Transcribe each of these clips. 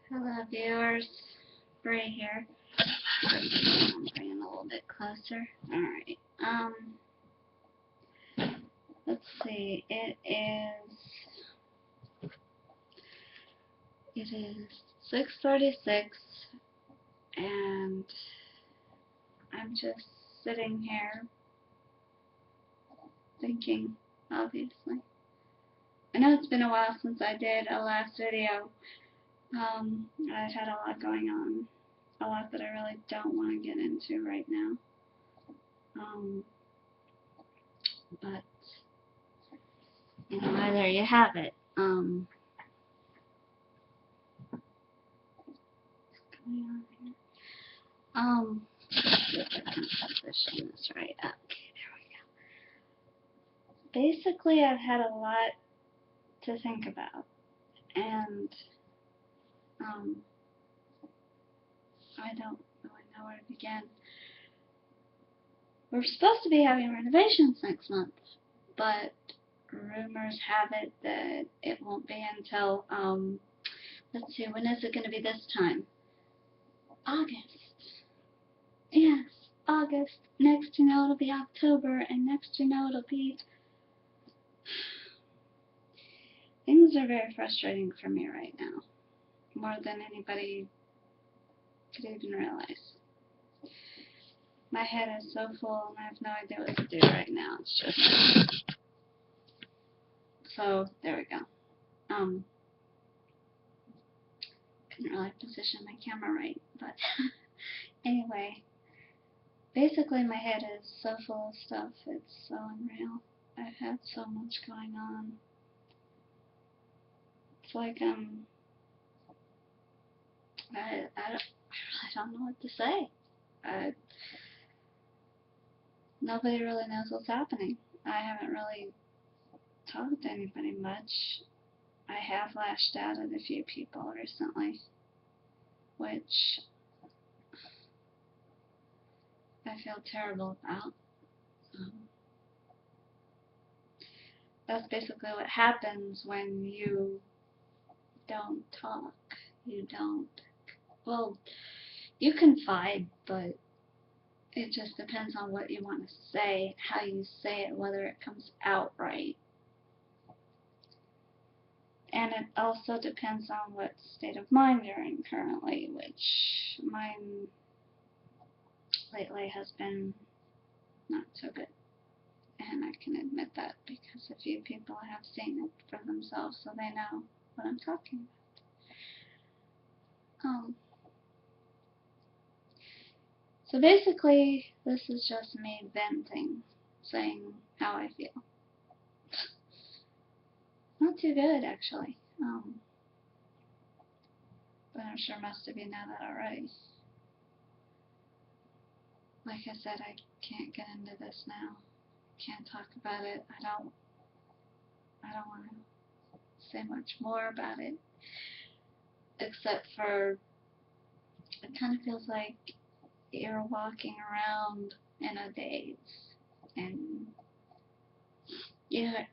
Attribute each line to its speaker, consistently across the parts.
Speaker 1: Hello viewers, Bray here. Bring it a little bit closer. Alright, let's see, it is 6:36 and I'm just sitting here thinking, obviously. I know it's been a while since I did a last video. I've had a lot going on. A lot that I really don't want to get into right now. But there you have it. See if I can position this right. Okay, there we go. Basically, I've had a lot to think about, and I don't really know where to begin. We're supposed to be having renovations next month, but rumors have it that it won't be until, let's see, when is it going to be this time? August. Yes, August. Next you know it'll be October, and next you know it'll be... Things are very frustrating for me right now, more than anybody could even realize. My head is so full and I have no idea what to do right now. It's just... So, there we go. Couldn't really position my camera right, but anyway. Basically, my head is so full of stuff, it's so unreal. I've had so much going on. It's like, I really don't know what to say. Nobody really knows what's happening. I haven't really talked to anybody much. I have lashed out at a few people recently, which I feel terrible about. That's basically what happens when you don't talk. Well, you confide, but it just depends on what you want to say, how you say it, whether it comes out right. And it also depends on what state of mind you're in currently, which mine lately has been not so good. And I can admit that because a few people have seen it for themselves, so they know what I'm talking about. So basically, this is just me venting, saying how I feel. Not too good, actually. But I'm sure most of you know that already. Like I said, I can't get into this now. Can't talk about it. I don't want to say much more about it, except for it kind of feels like you're walking around in a daze, and you're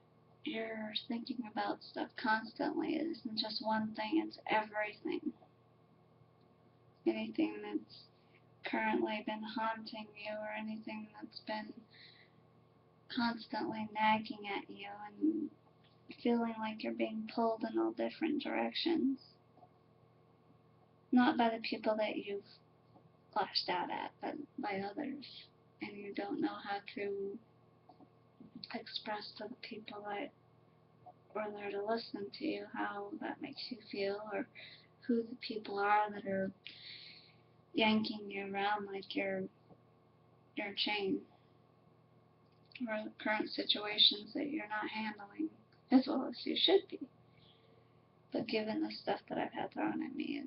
Speaker 1: thinking about stuff constantly. It isn't just one thing, it's everything. Anything that's currently been haunting you, or anything that's been constantly nagging at you and feeling like you're being pulled in all different directions. Not by the people that you've lashed out at, but by others. And you don't know how to express to the people that were there to listen to you how that makes you feel, or who the people are that are yanking you around like you're a chain, or the current situations that you're not handling as well as you should be. But given the stuff that I've had thrown at me,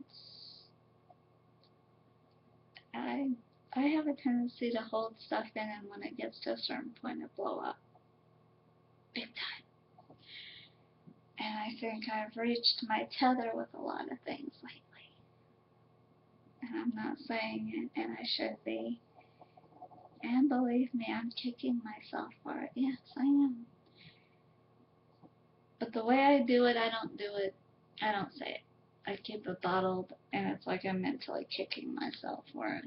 Speaker 1: I have a tendency to hold stuff in, and when it gets to a certain point, it blow up. Big time. And I think I've reached my tether with a lot of things lately. And I'm not saying it, and I should be. And believe me, I'm kicking myself for it. Yes, I am. But the way I do it, I don't say it. I keep it bottled, and it's like I'm mentally kicking myself for it.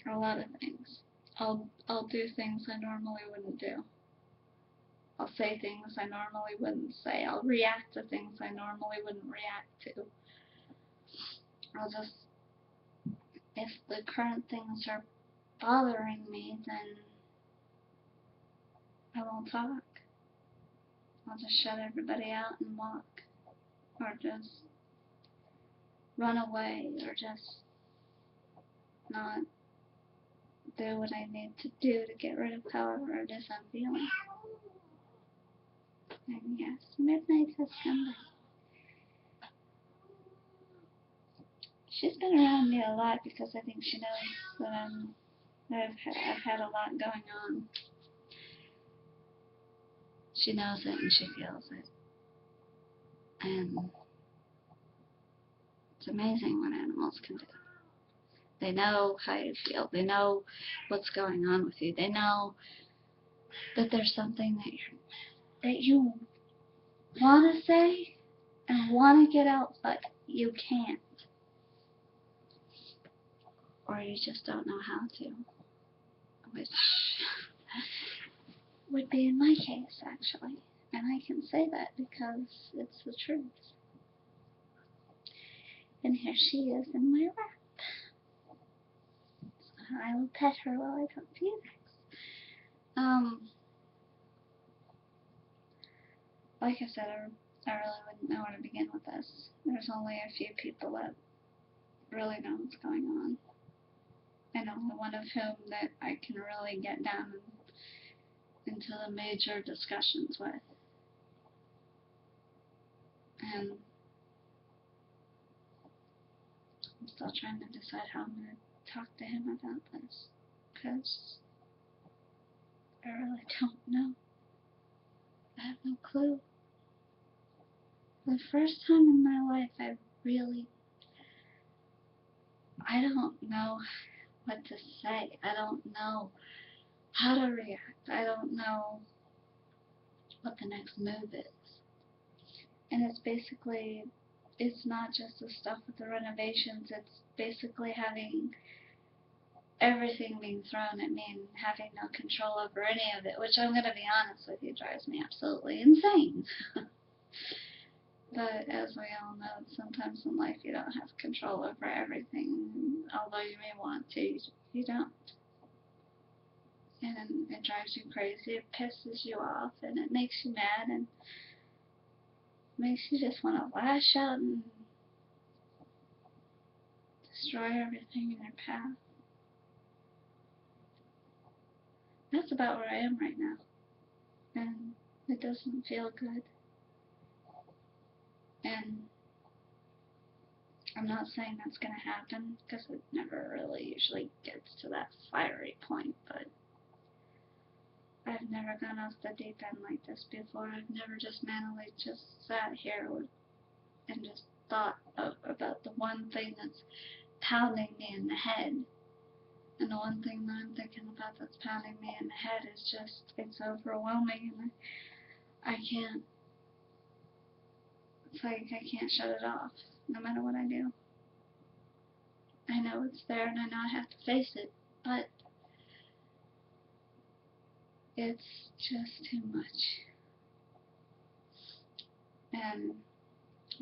Speaker 1: A lot of things. I'll do things I normally wouldn't do. I'll say things I normally wouldn't say. I'll react to things I normally wouldn't react to. I'll just, if the current things are bothering me, then I won't talk. I'll just shut everybody out and walk. Or just run away. Or just not do what I need to do to get rid of however it is I'm feeling. And yes, Midnight has come back. She's been around me a lot because I think she knows that I've had a lot going on. She knows it and she feels it. And it's amazing what animals can do. They know how you feel. They know what's going on with you. They know that there's something that you want to say and want to get out, but you can't. Or you just don't know how to. Which would be in my case, actually. And I can say that because it's the truth. And here she is in my lap. I will pet her while I talk to you next. Like I said, I really wouldn't know where to begin with this. There's only a few people that really know what's going on. And only one of whom that I can really get down into the major discussions with. And I'm still trying to decide how I'm going to talk to him about this. Because I really don't know. I have no clue. The first time in my life I don't know what to say. I don't know how to react. I don't know what the next move is. And it's not just the stuff with the renovations, it's basically having everything being thrown at me and having no control over any of it, which I'm going to be honest with you, drives me absolutely insane. But as we all know, sometimes in life you don't have control over everything. Although you may want to, you don't. And it drives you crazy, it pisses you off, and it makes you mad, and makes you just want to lash out and destroy everything in your path. That's about where I am right now. And it doesn't feel good. And I'm not saying that's going to happen, because it never really usually gets to that fiery point, but I've never gone off the deep end like this before. I've never just mentally just sat here and just thought about the one thing that's pounding me in the head. And the one thing that I'm thinking about that's pounding me in the head is just, it's overwhelming, and I can't, it's like I can't shut it off, no matter what I do. I know it's there and I know I have to face it, but it's just too much. And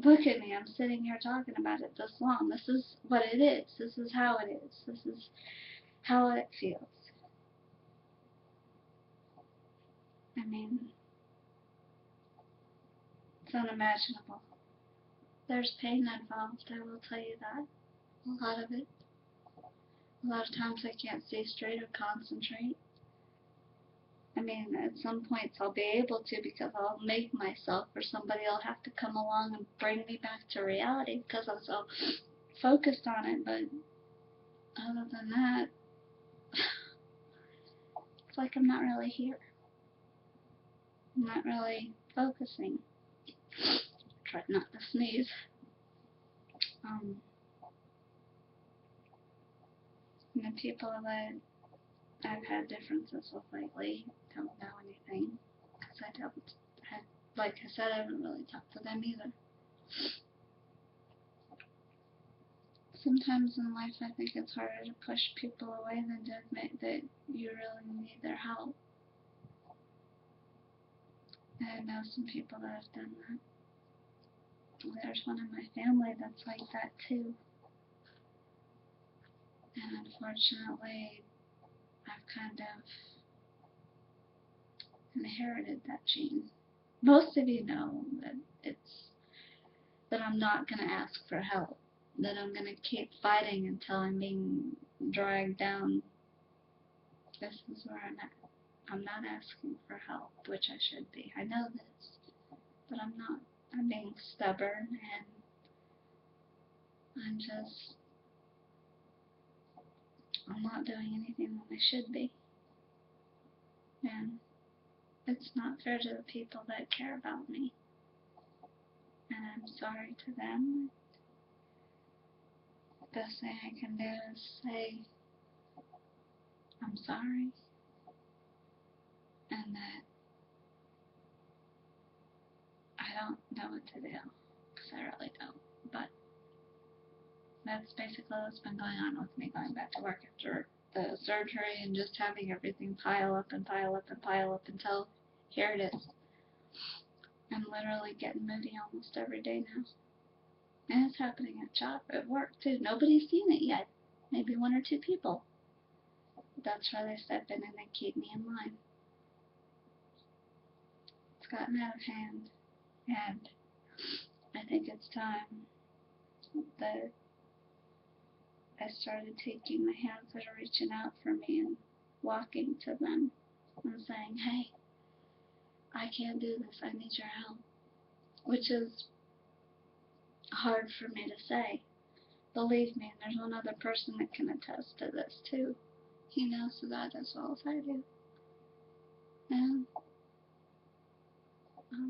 Speaker 1: look at me, I'm sitting here talking about it this long. This is what it is. This is how it is. This is how it feels. I mean, it's unimaginable. There's pain involved, I will tell you that. A lot of it. A lot of times I can't see straight or concentrate. I mean, at some points I'll be able to, because I'll make myself, or somebody will have to come along and bring me back to reality because I'm so focused on it. But other than that, it's like I'm not really here. I'm not really focusing. Try not to sneeze. And the people that I've had differences with lately don't know anything, because like I said, I haven't really talked to them either. sometimes in life I think it's harder to push people away than to admit that you really need their help. And I know some people that have done that. There's one in my family that's like that too. And unfortunately, I've kind of inherited that gene. Most of you know that I'm not going to ask for help, that I'm going to keep fighting until I'm being dragged down. This is where I'm at. I'm not asking for help, which I should be. I know this, but I'm not. I'm being stubborn, and I'm not doing anything that I should be. And it's not fair to the people that care about me. And I'm sorry to them. The best thing I can do is say I'm sorry, and that I don't know what to do, because I really don't. But that's basically what's been going on with me going back to work after the surgery and just having everything pile up and pile up and pile up until here it is. I'm literally getting moody almost every day now. And it's happening at work too. Nobody's seen it yet. Maybe one or two people. That's where they step in and they keep me in line. It's gotten out of hand, and I think it's time that I started taking the hands that are reaching out for me and walking to them and saying, hey, I can't do this, I need your help. Which is hard for me to say. Believe me, and there's one other person that can attest to this too. He knows that as well as I do. And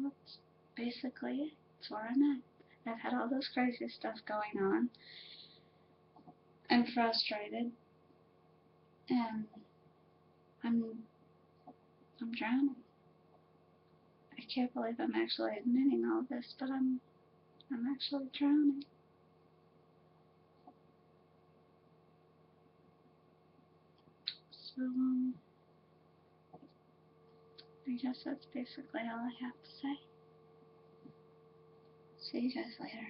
Speaker 1: that's basically it. That's where I'm at. I've had all this crazy stuff going on. I'm frustrated. And I'm drowning. I can't believe I'm actually admitting all this, but I'm actually drowning. So, I guess that's basically all I have to say. See you guys later.